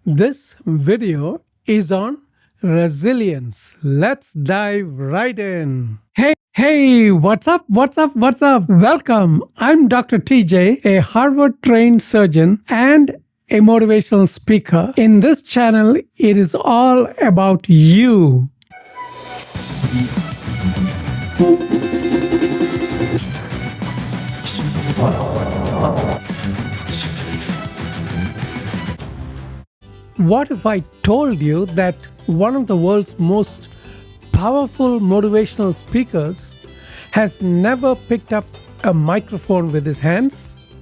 This video is on resilience. Let's dive right in. Hey, what's up? Welcome. I'm Dr. TJ, a Harvard-trained surgeon and a motivational speaker. In this channel, it is all about you. What if I told you that one of the world's most powerful motivational speakers has never picked up a microphone with his hands?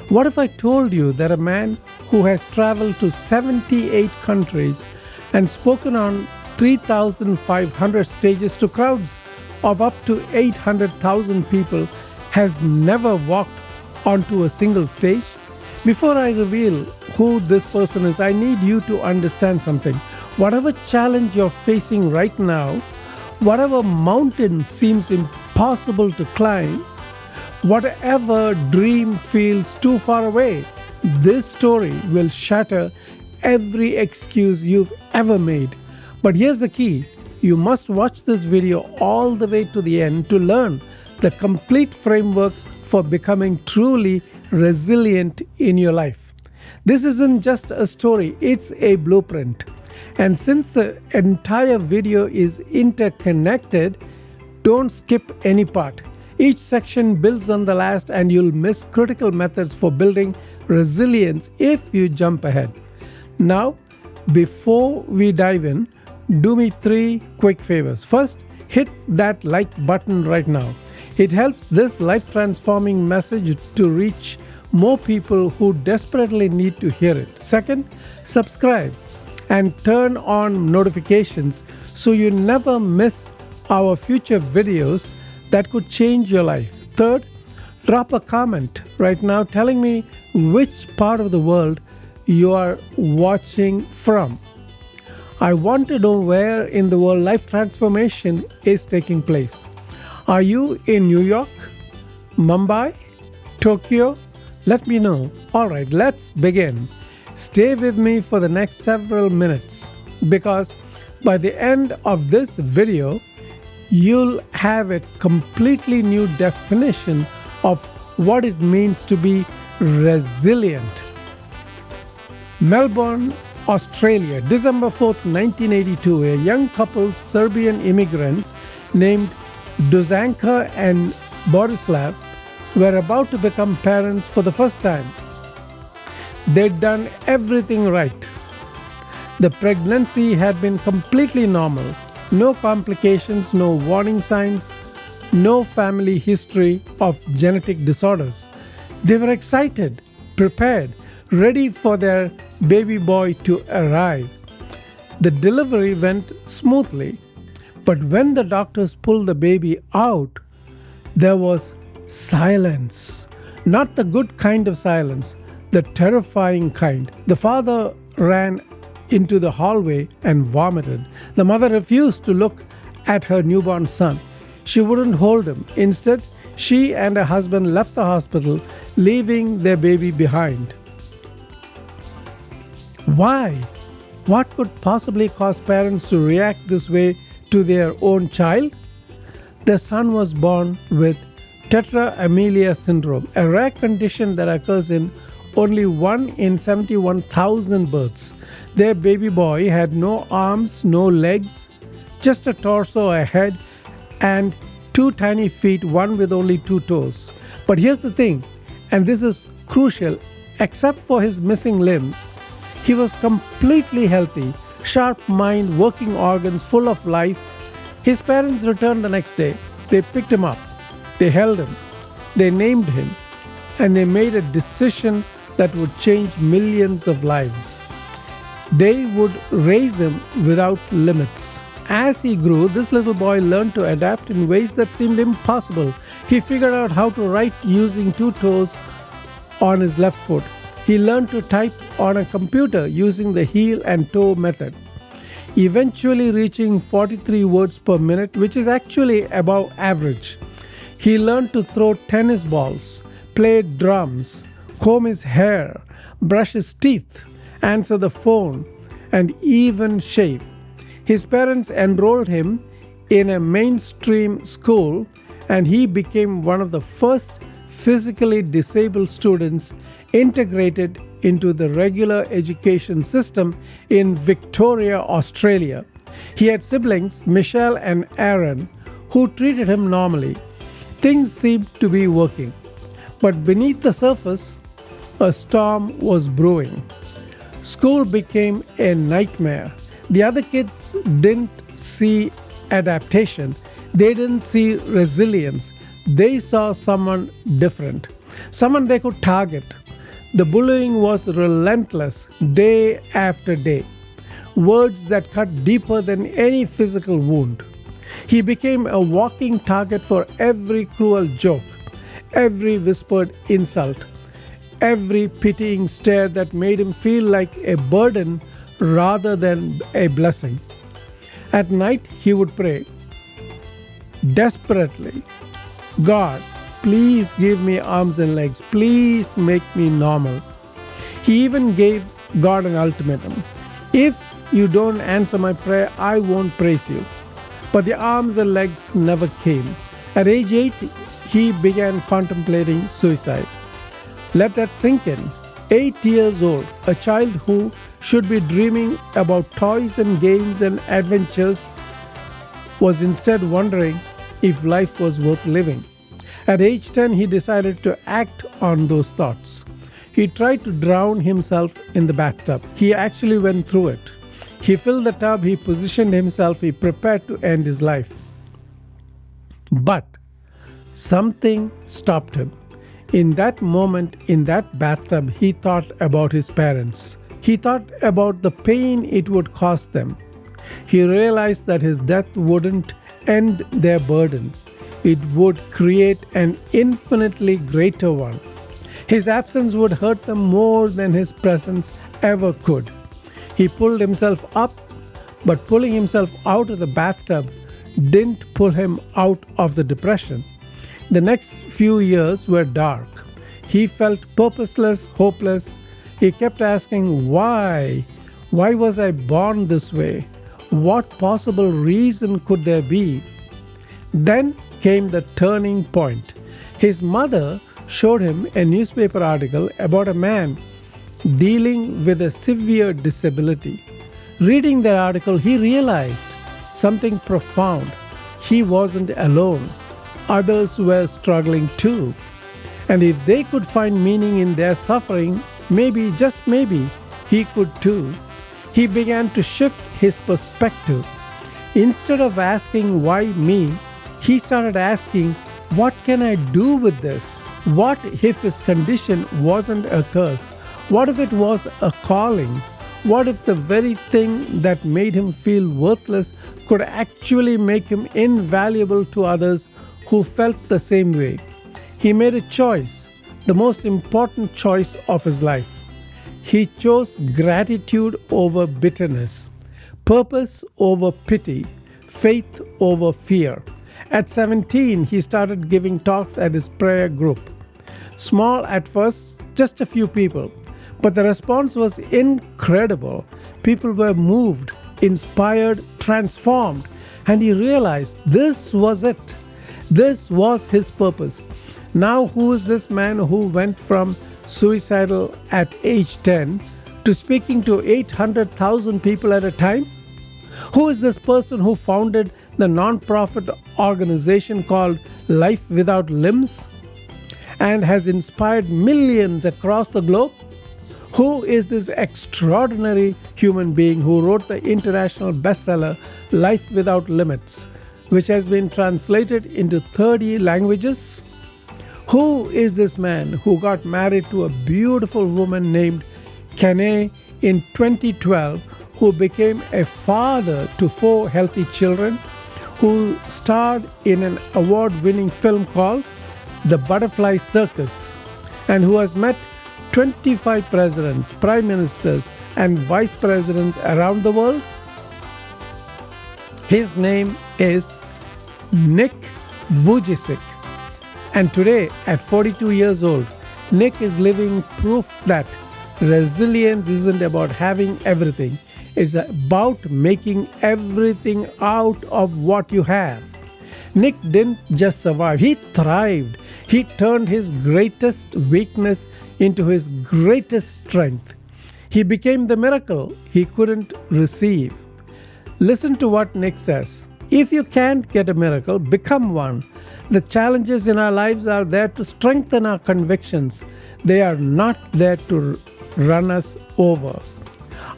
What if I told you that a man who has traveled to 78 countries and spoken on 3,500 stages to crowds of up to 800,000 people has never walked onto a single stage? Before I reveal who this person is, I need you to understand something. Whatever challenge you're facing right now, whatever mountain seems impossible to climb, whatever dream feels too far away, this story will shatter every excuse you've ever made. But here's the key. You must watch this video all the way to the end to learn the complete framework for becoming truly resilient in your life. This isn't just a story, it's a blueprint. And since the entire video is interconnected, don't skip any part. Each section builds on the last and you'll miss critical methods for building resilience if you jump ahead. Now, before we dive in, do me 3 quick favors. First, hit that like button right now. It helps this life-transforming message to reach more people who desperately need to hear it. Second, subscribe and turn on notifications so you never miss our future videos that could change your life. Third, drop a comment right now telling me which part of the world you are watching from. I want to know where in the world life transformation is taking place. Are you in New York, Mumbai, Tokyo? Let me know. Alright, let's begin. Stay with me for the next several minutes because by the end of this video, you'll have a completely new definition of what it means to be resilient. Melbourne, Australia, December 4th, 1982, a young couple, Serbian immigrants named Dusanka and Borislav, were about to become parents for the first time. They'd done everything right. The pregnancy had been completely normal. No complications, no warning signs, no family history of genetic disorders. They were excited, prepared, ready for their baby boy to arrive. The delivery went smoothly, but when the doctors pulled the baby out, there was silence. Not the good kind of silence, the terrifying kind. The father ran into the hallway and vomited. The mother refused to look at her newborn son. She wouldn't hold him. Instead, she and her husband left the hospital, leaving their baby behind. Why? What could possibly cause parents to react this way to their own child? The son was born with tetra syndrome, a rare condition that occurs in only 1 in 71,000 births. Their baby boy had no arms, no legs, just a torso, a head, and 2 tiny feet, one with only 2 toes. But here's the thing, and this is crucial, except for his missing limbs, he was completely healthy, sharp mind, working organs, full of life. His parents returned the next day. They picked him up. They held him, they named him, and they made a decision that would change millions of lives. They would raise him without limits. As he grew, this little boy learned to adapt in ways that seemed impossible. He figured out how to write using 2 toes on his left foot. He learned to type on a computer using the heel and toe method, eventually reaching 43 words per minute, which is actually above average. He learned to throw tennis balls, play drums, comb his hair, brush his teeth, answer the phone, and even shave. His parents enrolled him in a mainstream school, and he became one of the first physically disabled students integrated into the regular education system in Victoria, Australia. He had siblings, Michelle and Aaron, who treated him normally. Things seemed to be working. But beneath the surface, a storm was brewing. School became a nightmare. The other kids didn't see adaptation, they didn't see resilience. They saw someone different, someone they could target. The bullying was relentless day after day. Words that cut deeper than any physical wound. He became a walking target for every cruel joke, every whispered insult, every pitying stare that made him feel like a burden rather than a blessing. At night, he would pray desperately, God, please give me arms and legs. Please make me normal. He even gave God an ultimatum. If you don't answer my prayer, I won't praise you. But the arms and legs never came. At age 8, he began contemplating suicide. Let that sink in. 8 years old, a child who should be dreaming about toys and games and adventures was instead wondering if life was worth living. At age 10, he decided to act on those thoughts. He tried to drown himself in the bathtub. He actually went through it. He filled the tub, he positioned himself, he prepared to end his life. But something stopped him. In that moment, in that bathtub, he thought about his parents. He thought about the pain it would cost them. He realized that his death wouldn't end their burden. It would create an infinitely greater one. His absence would hurt them more than his presence ever could. He pulled himself up, but pulling himself out of the bathtub didn't pull him out of the depression. The next few years were dark. He felt purposeless, hopeless. He kept asking, why? Why was I born this way? What possible reason could there be? Then came the turning point. His mother showed him a newspaper article about a man dealing with a severe disability. Reading that article, he realized something profound. He wasn't alone. Others were struggling too. And if they could find meaning in their suffering, maybe, just maybe, he could too. He began to shift his perspective. Instead of asking, why me? He started asking, what can I do with this? What if his condition wasn't a curse? What if it was a calling? What if the very thing that made him feel worthless could actually make him invaluable to others who felt the same way? He made a choice, the most important choice of his life. He chose gratitude over bitterness, purpose over pity, faith over fear. At 17, he started giving talks at his prayer group. Small at first, just a few people, but the response was incredible. People were moved, inspired, transformed, and he realized this was it. This was his purpose. Now, who is this man who went from suicidal at age 10 to speaking to 800,000 people at a time? Who is this person who founded the non-profit organization called Life Without Limbs and has inspired millions across the globe? Who is this extraordinary human being who wrote the international bestseller Life Without Limits, which has been translated into 30 languages? Who is this man who got married to a beautiful woman named Kane in 2012, who became a father to 4 healthy children, who starred in an award-winning film called The Butterfly Circus, and who has met 25 presidents, prime ministers, and vice presidents around the world? His name is Nick Vujicic. And today, at 42 years old, Nick is living proof that resilience isn't about having everything. is about making everything out of what you have. Nick didn't just survive, he thrived. He turned his greatest weakness into his greatest strength. He became the miracle he couldn't receive. Listen to what Nick says. If you can't get a miracle, become one. The challenges in our lives are there to strengthen our convictions. They are not there to run us over.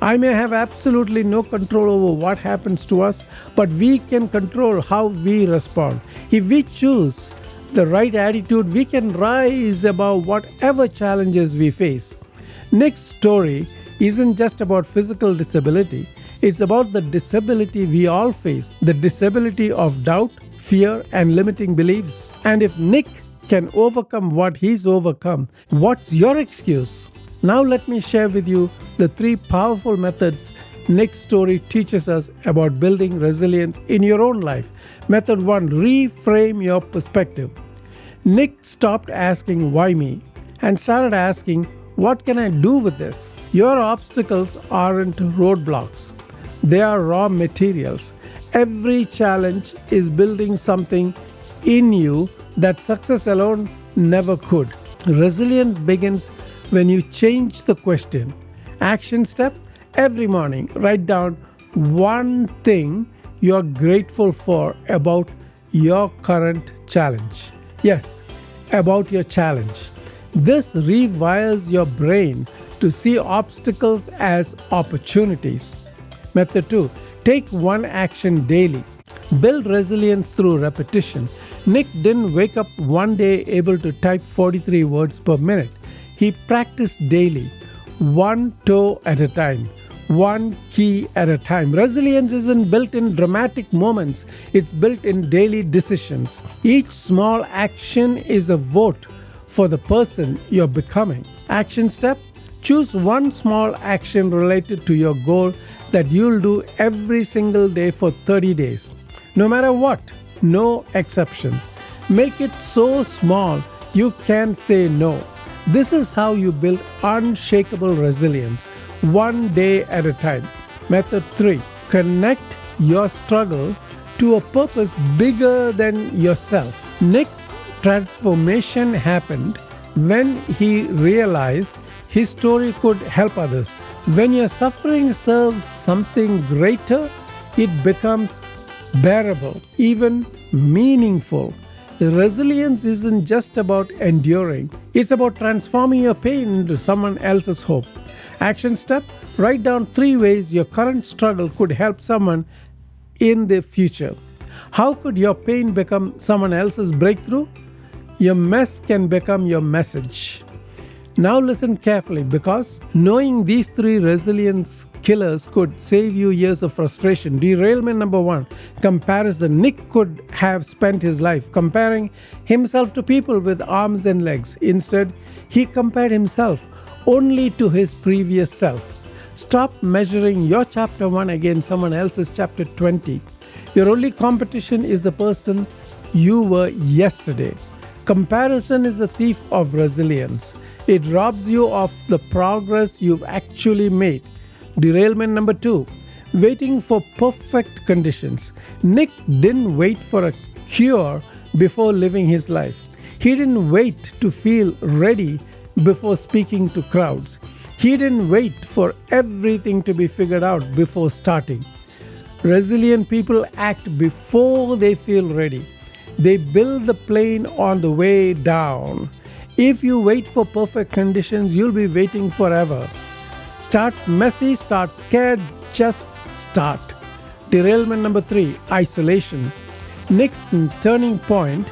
I may have absolutely no control over what happens to us, but we can control how we respond. If we choose the right attitude, we can rise above whatever challenges we face. Nick's story isn't just about physical disability, it's about the disability we all face, the disability of doubt, fear, and limiting beliefs. And if Nick can overcome what he's overcome, what's your excuse? Now let me share with you the 3 powerful methods Nick's story teaches us about building resilience in your own life. Method 1, reframe your perspective. Nick stopped asking why me and started asking, what can I do with this? Your obstacles aren't roadblocks. They are raw materials. Every challenge is building something in you that success alone never could. Resilience begins when you change the question. Action step: every morning, write down one thing you are grateful for about your current challenge. Yes, about your challenge. This rewires your brain to see obstacles as opportunities. Method 2, take one action daily. Build resilience through repetition. Nick didn't wake up one day able to type 43 words per minute. He practiced daily, one toe at a time, one key at a time. Resilience isn't built in dramatic moments, it's built in daily decisions. Each small action is a vote for the person you're becoming. Action step: choose one small action related to your goal that you'll do every single day for 30 days. No matter what, no exceptions. Make it so small you can't say no. This is how you build unshakable resilience, one day at a time. Method 3, connect your struggle to a purpose bigger than yourself. Nick's transformation happened when he realized his story could help others. When your suffering serves something greater, it becomes bearable, even meaningful. Resilience isn't just about enduring, it's about transforming your pain into someone else's hope. Action step: write down 3 ways your current struggle could help someone in the future. How could your pain become someone else's breakthrough? Your mess can become your message. Now listen carefully, because knowing these 3 resilience killers could save you years of frustration. Derailment number 1, comparison. Nick could have spent his life comparing himself to people with arms and legs. Instead, he compared himself only to his previous self. Stop measuring your chapter 1 against someone else's chapter 20. Your only competition is the person you were yesterday. Comparison is the thief of resilience. It robs you of the progress you've actually made. Derailment number 2, waiting for perfect conditions. Nick didn't wait for a cure before living his life. He didn't wait to feel ready before speaking to crowds. He didn't wait for everything to be figured out before starting. Resilient people act before they feel ready. They build the plane on the way down. If you wait for perfect conditions, you'll be waiting forever. Start messy, start scared, just start. Derailment number 3, isolation. Nick's turning point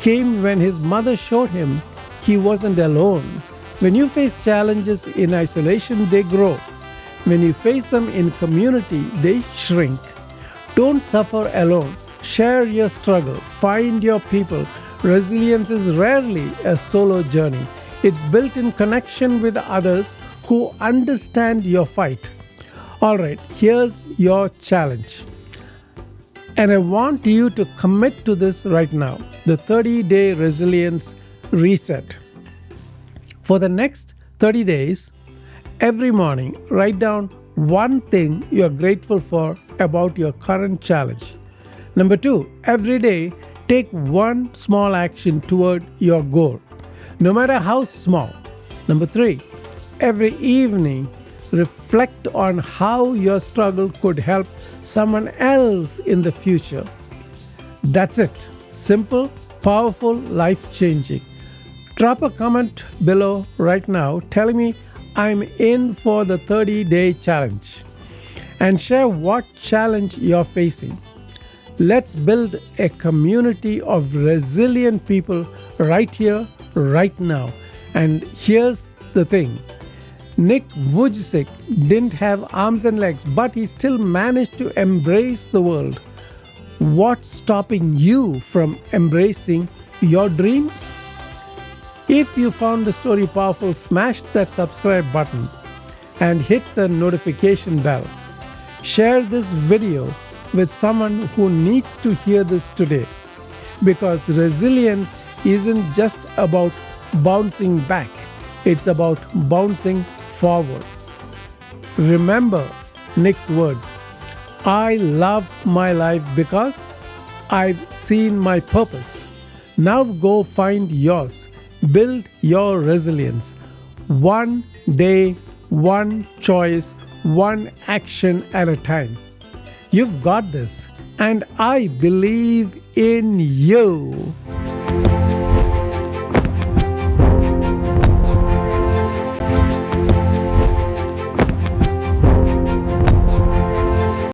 came when his mother showed him he wasn't alone. When you face challenges in isolation, they grow. When you face them in community, they shrink. Don't suffer alone. Share your struggle. Find your people. Resilience is rarely a solo journey. It's built in connection with others who understand your fight. Alright, here's your challenge. And I want you to commit to this right now. The 30-day resilience reset. For the next 30 days, every morning, write down one thing you are grateful for about your current challenge. Number two, every day take one small action toward your goal, no matter how small. Number three, every evening reflect on how your struggle could help someone else in the future. That's it. Simple, powerful, life changing. Drop a comment below right now telling me I'm in for the 30-day challenge and share what challenge you're facing. Let's build a community of resilient people right here, right now. And here's the thing, Nick Vujicic didn't have arms and legs, but he still managed to embrace the world. What's stopping you from embracing your dreams? If you found the story powerful, smash that subscribe button and hit the notification bell. Share this video with someone who needs to hear this today, because resilience isn't just about bouncing back, it's about bouncing forward. Remember Nick's words, I love my life because I've seen my purpose. Now go find yours. Build your resilience. One day, one choice, one action at a time. You've got this, and I believe in you.